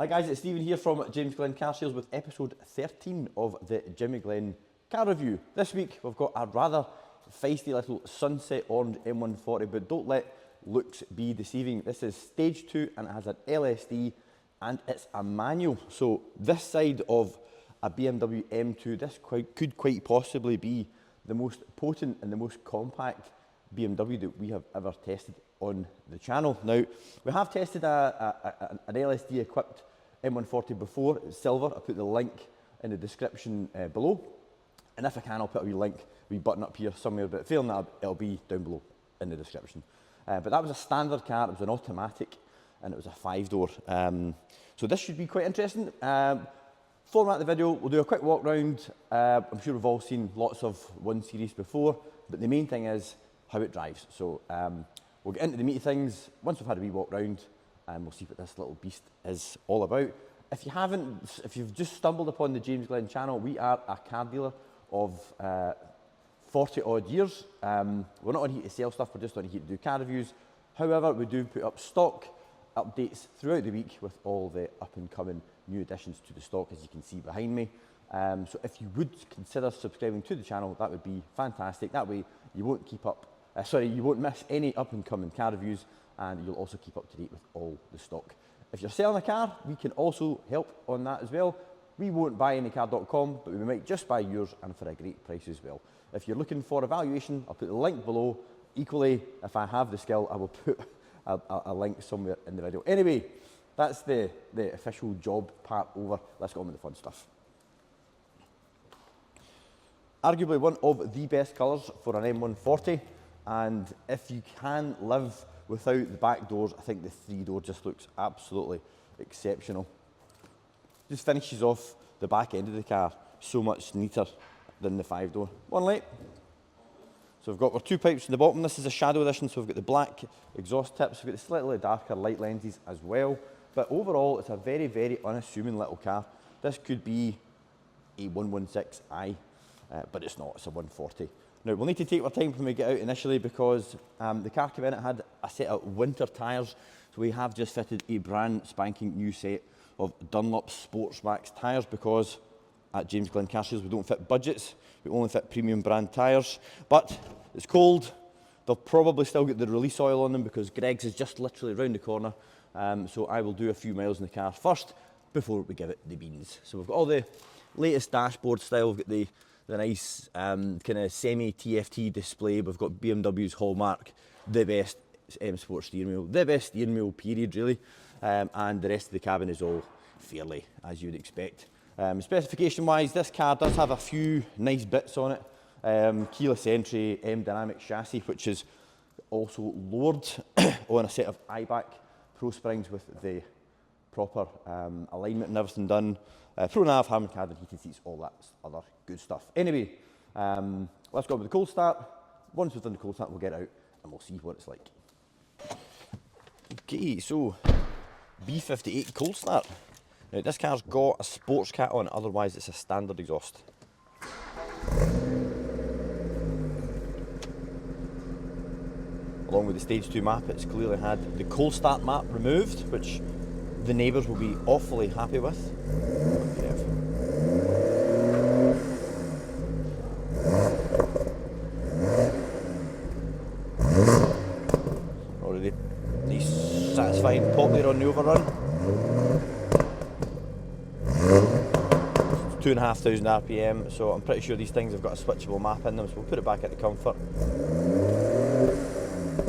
Hi guys, it's Stephen here from James Glenn Car Sales with episode 13 of the Jimmy Glenn car review. This week we've got a rather feisty little sunset orange M140, but don't let looks be deceiving. This is stage 2 and it has an LSD and it's a manual. So this side of a BMW M2, this could quite possibly be the most potent and the most compact BMW that we have ever tested on the channel. Now, we have tested an LSD equipped M140 before. It's silver. I'll put the link in the description below, and if I can, I'll put a wee link, wee button up here somewhere, but failing that, it'll be down below in the description. But that was a standard car. It was an automatic and it was a 5-door. So this should be quite interesting. Format of the video, we'll do a quick walk round. I'm sure we've all seen lots of 1 Series before, but the main thing is how it drives. So we'll get into the meaty things once we've had a wee walk round, and we'll see what this little beast is all about. If you've just stumbled upon the James Glenn channel, we are a car dealer of 40 odd years. We're not on here to sell stuff, we're just on here to do car reviews. However, we do put up stock updates throughout the week with all the up and coming new additions to the stock, as you can see behind me. So if you would consider subscribing to the channel, that would be fantastic. That way you won't you won't miss any up and coming car reviews, and you'll also keep up to date with all the stock. If you're selling a car, we can also help on that as well. We won't buy anycar.com, but we might just buy yours, and for a great price as well. If you're looking for a valuation, I'll put the link below. Equally, if I have the skill, I will put a link somewhere in the video. Anyway, that's the official job part over. Let's get on with the fun stuff. Arguably one of the best colours for an M140, and if you can live without the back doors, I think the 3-door just looks absolutely exceptional. Just finishes off the back end of the car so much neater than the 5-door. One light. So we've got our 2 pipes in the bottom. This is a shadow edition, so we've got the black exhaust tips, we've got the slightly darker light lenses as well. But overall, it's a very, very unassuming little car. This could be a 116i, but it's not, it's a 140. Now, we'll need to take our time when we get out initially, because the car came in, it had a set of winter tyres. So we have just fitted a brand spanking new set of Dunlop Sports Max tyres, because at James Glenn Car Sales we don't fit budgets, we only fit premium brand tyres. But it's cold, they'll probably still get the release oil on them because Greg's is just literally round the corner. So I will do a few miles in the car first before we give it the beans. So we've got all the latest dashboard style, we've got the nice kind of semi-TFT display, we've got BMW's hallmark, the best M Sport steering wheel, the best steering wheel period really, and the rest of the cabin is all fairly as you'd expect. Specification wise, this car does have a few nice bits on it. Keyless entry, M dynamic chassis, which is also lowered on a set of IBAC Pro Springs with the proper alignment and everything done. Pro Nav, Hammond cabin, heated seats, all that other good stuff. Anyway, let's go with the cold start. Once we've done the cold start, we'll get out and we'll see what it's like. Okay, so B58 cold start. Now, this car's got a sports cat on it, otherwise it's a standard exhaust. Along with the stage 2 map, it's clearly had the cold start map removed, which the neighbours will be awfully happy with. Already nice satisfying pop there on the overrun. 2,500 RPM, so I'm pretty sure these things have got a switchable map in them, so we'll put it back into comfort.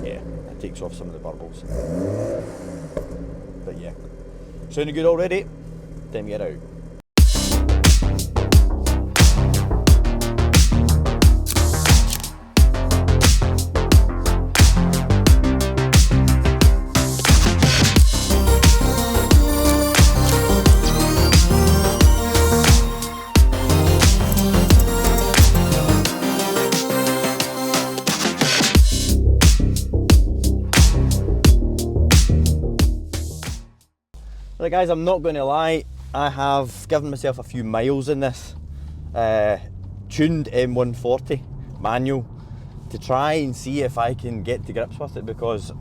Yeah, it takes off some of the burbles. But yeah, sounding good already, time to get out. Right guys, I'm not going to lie, I have given myself a few miles in this tuned M140 manual to try and see if I can get to grips with it, because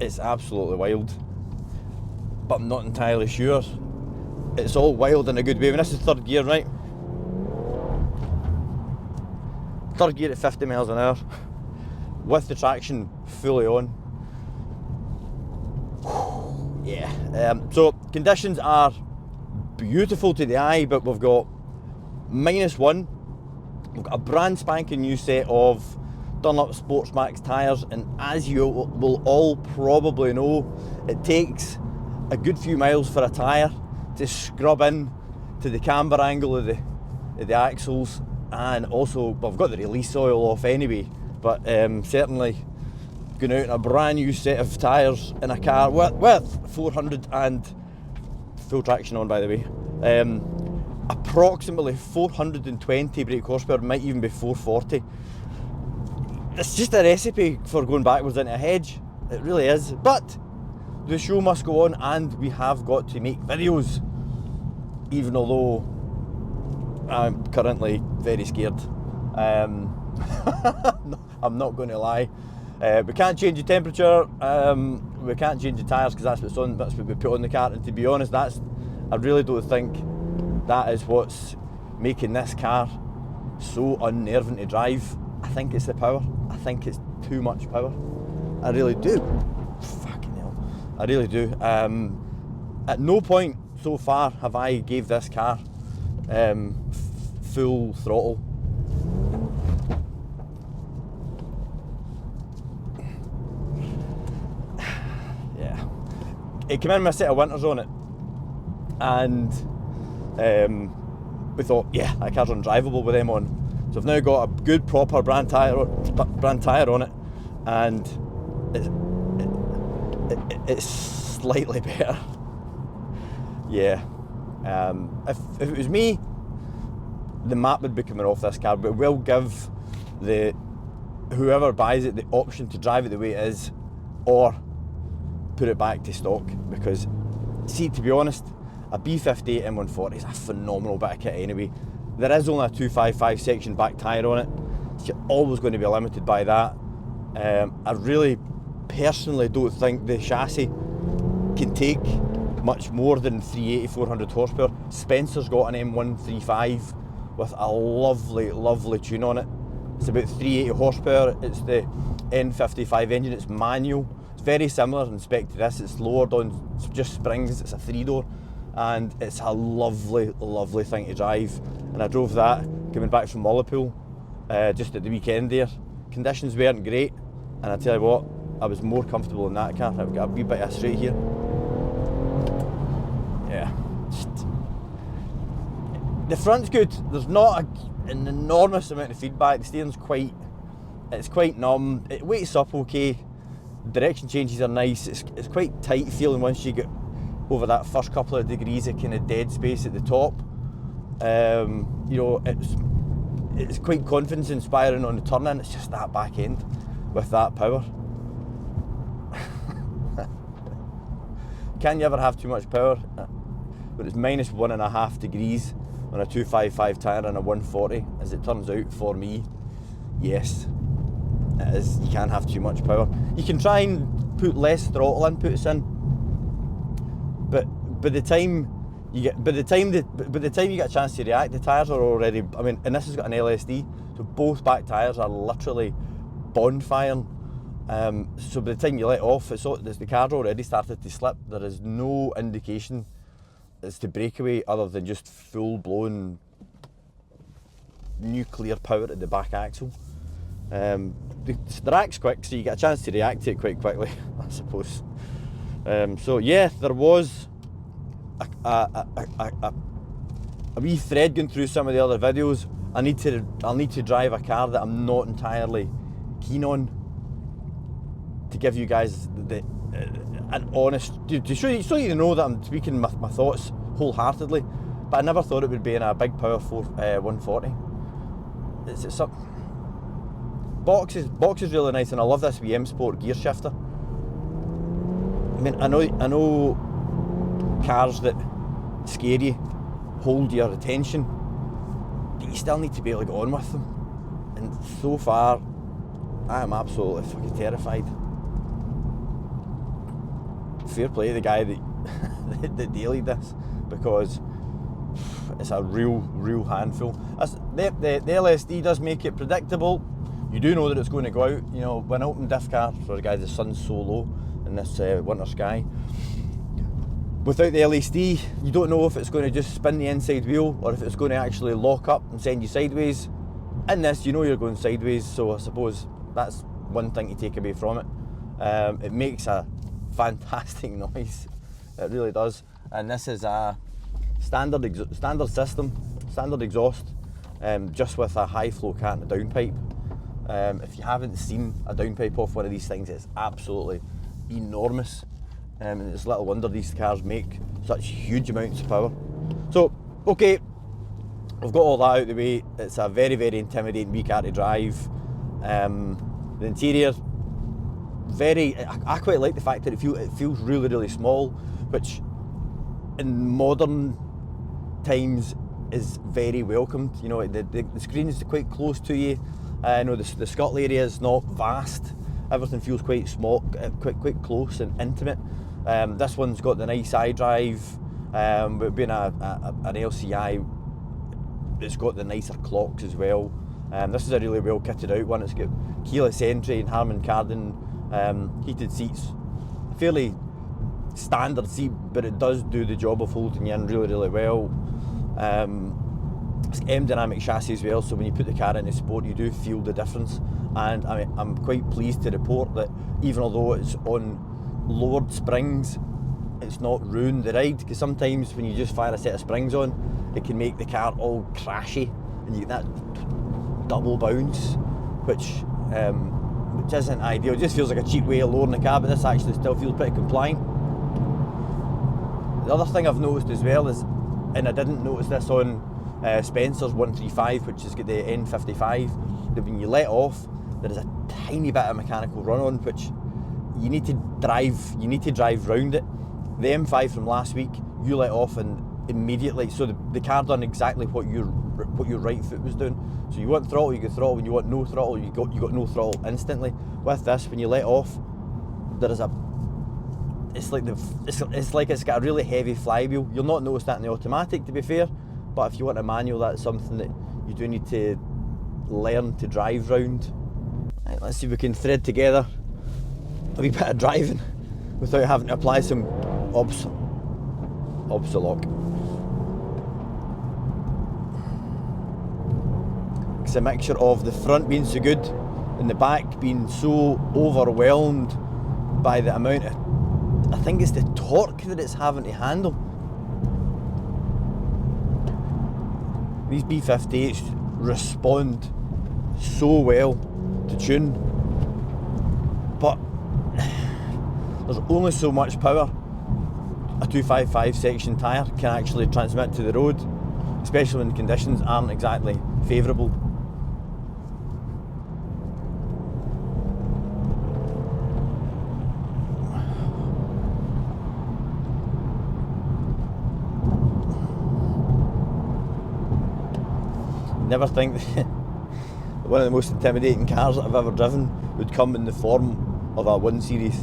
it's absolutely wild. but I'm not entirely sure. It's all wild in a good way. I mean, this is third gear, right? Third gear at 50 miles an hour, with the traction fully on. Yeah, so conditions are beautiful to the eye, but we've got -1. We've got a brand spanking new set of Dunlop Sports Max tyres, and as you will all probably know, it takes a good few miles for a tyre to scrub in to the camber angle of the axles, and also, well, I've got the release oil off anyway, but certainly going out in a brand new set of tyres in a car with 400 and full traction on, by the way, approximately 420 brake horsepower, might even be 440. It's just a recipe for going backwards into a hedge, it really is. But the show must go on, and we have got to make videos, even although I'm currently very scared. I'm not going to lie. We can't change the temperature, we can't change the tyres because that's what we put on the car, and to be honest, I really don't think that is what's making this car so unnerving to drive. I think it's the power. I think it's too much power. I really do. Fucking hell. I really do. At no point so far have I gave this car full throttle. Yeah. It came in with a set of winters on it, and we thought, yeah, that car's undrivable with them on. So I've now got a good proper brand tyre on it, and it's slightly better. Yeah. If it was me, the map would be coming off this car, but we'll give whoever buys it the option to drive it the way it is, or put it back to stock, because, see, to be honest, a B58 M140 is a phenomenal bit of kit anyway. There is only a 255 section back tyre on it, so you're always going to be limited by that. I really personally don't think the chassis can take much more than 380, 400 horsepower. Spencer's got an M135 with a lovely tune on it. It's about 380 horsepower. It's the N55 engine, it's manual. It's very similar in spec to this. It's lowered on just springs, it's a 3-door, and it's a lovely thing to drive. And I drove that coming back from Mullapool just at the weekend there. Conditions weren't great, and I tell you what, I was more comfortable in that car. I've got a wee bit of straight here. Yeah, the front's good. There's not an enormous amount of feedback. The steering's quite numb. It weights up okay. Direction changes are nice. It's quite tight feeling once you get over that first couple of degrees of kind of dead space at the top. You know, it's quite confidence inspiring on the turn in. It's just that back end with that power. Can you ever have too much power? But it's -1.5 degrees on a 255 tyre and a 140, as it turns out for me. Yes, it is. You can't have too much power. You can try and put less throttle inputs in, but by the time you get a chance to react, the tyres are already. I mean, and this has got an LSD, so both back tyres are literally bonfiring. So by the time you let off, the car's already started to slip. There is no indication as to breakaway other than just full-blown nuclear power at the back axle. The rack's quick, so you get a chance to react to it quite quickly, I suppose. So yeah, there was a wee thread going through some of the other videos. I'll need to drive a car that I'm not entirely keen on, to give you guys an honest, so you know that I'm speaking my thoughts wholeheartedly. But I never thought it would be in a big power 140. It's some box is really nice, and I love this wee M Sport gear shifter. I mean, I know cars that scare you, hold your attention, but you still need to be able to get on with them. And so far, I am absolutely fucking terrified. Fair play to the guy that that dailied this, because it's a real handful. The LSD does make it predictable. You do know that it's going to go out. You know, when an open diff car, for the guys, the sun's so low in this winter sky. Without the LSD, you don't know if it's going to just spin the inside wheel or if it's going to actually lock up and send you sideways. In this, you know you're going sideways, so I suppose that's one thing to take away from it. It makes a fantastic noise. It really does. And this is a standard system, standard exhaust, just with a high flow cat and a downpipe. If you haven't seen a downpipe off one of these things, it's absolutely enormous. And it's little wonder these cars make such huge amounts of power. So, okay, I've got all that out of the way. It's a very intimidating wee car to drive. The interior, I quite like the fact that it feels really small, which in modern times is very welcomed. You know, the screen is quite close to you. I know the scuttle area is not vast. Everything feels quite small, quite close and intimate. This one's got the nice iDrive. Being an LCI, it's got the nicer clocks as well. This is a really well kitted out one. It's got keyless entry and Harman Kardon heated seats. Fairly standard seat, but it does do the job of holding you in really well. It's M dynamic chassis as well, so when you put the car into sport, you do feel the difference. And I'm quite pleased to report that even although it's on lowered springs, it's not ruined the ride, because sometimes when you just fire a set of springs on, it can make the car all crashy and you get that double bounce, which isn't ideal. It just feels like a cheap way of lowering the car, but this actually still feels pretty compliant. The other thing I've noticed as well is, and I didn't notice this on Spencer's 135, which has got the N55, that when you let off, there is a tiny bit of mechanical run on, which you need to drive round it. The M5 from last week, you let off and immediately, so the car done exactly what your right foot was doing. So you want throttle, you get throttle. When you want no throttle, you got no throttle instantly. With this, when you let off, there is it's like it's got a really heavy flywheel. You'll not notice that in the automatic, to be fair, but if you want a manual, that's something that you do need to learn to drive round. Right, let's see if we can thread together a wee bit of driving without having to apply some Obsolock. It's a mixture of the front being so good and the back being so overwhelmed by the amount of, I think it's the torque that it's having to handle. These B58s respond so well to tune, but there's only so much power a 255 section tyre can actually transmit to the road, especially when the conditions aren't exactly favourable. Never think that one of the most intimidating cars that I've ever driven would come in the form of a 1 Series.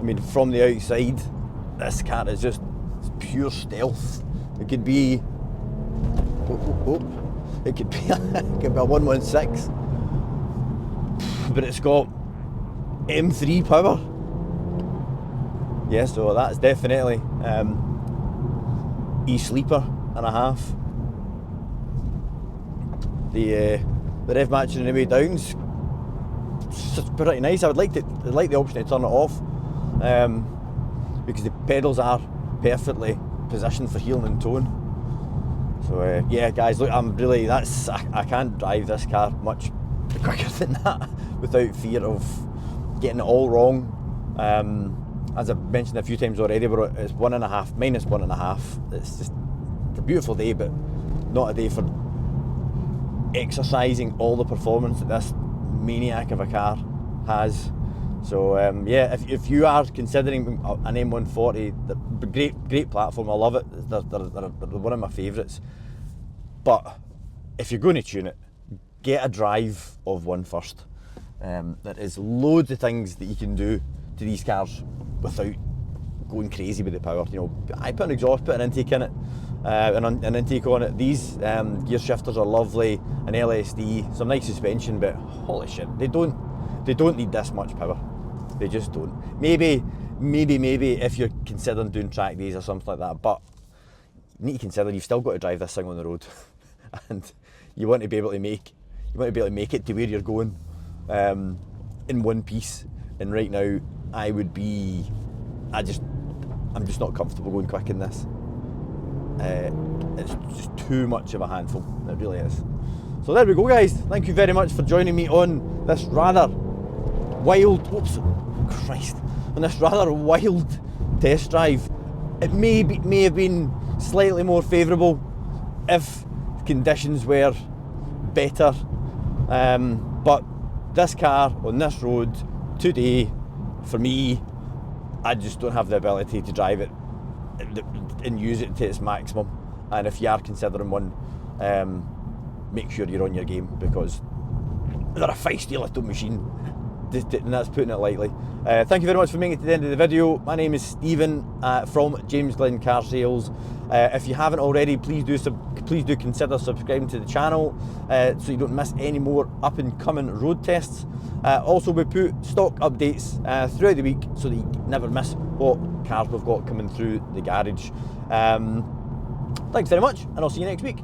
I mean, from the outside, this car is just pure stealth. It could be, it could be a 116, but it's got M3 power. Yeah, so that's definitely e-sleeper and a half. The rev matching on the way down's pretty nice. I would like the option to turn it off, because the pedals are perfectly positioned for heeling and towing. So yeah, guys, look, I can't drive this car much quicker than that without fear of getting it all wrong. As I've mentioned a few times already, but it's minus 1.5. It's a beautiful day, but not a day for exercising all the performance that this maniac of a car has. So yeah, if you are considering an M140, great platform, I love it. They're one of my favourites. But if you're going to tune it, get a drive of one first. There is loads of things that you can do to these cars without going crazy with the power. You know, I put an exhaust, put an intake in it, an intake on it. These gear shifters are lovely, an LSD, some nice suspension, but holy shit, they don't need this much power. They just don't. Maybe if you're considering doing track days or something like that, but you need to consider you've still got to drive this thing on the road, and you want to be able to make it to where you're going in one piece. And right now, I'm just not comfortable going quick in this. It's just too much of a handful. It really is. So there we go, guys. Thank you very much for joining me on this rather wild, on this rather wild test drive. It may have been slightly more favourable if conditions were better, but this car on this road today, for me, I just don't have the ability to drive it and use it to its maximum. And if you are considering one, make sure you're on your game, because they're a feisty little machine, and that's putting it lightly. Thank you very much for making it to the end of the video. My name is Stephen from James Glenn Car Sales. If you haven't already, please do consider subscribing to the channel so you don't miss any more up and coming road tests. Also, we put stock updates throughout the week so that you never miss what cars we've got coming through the garage. Thanks very much, and I'll see you next week.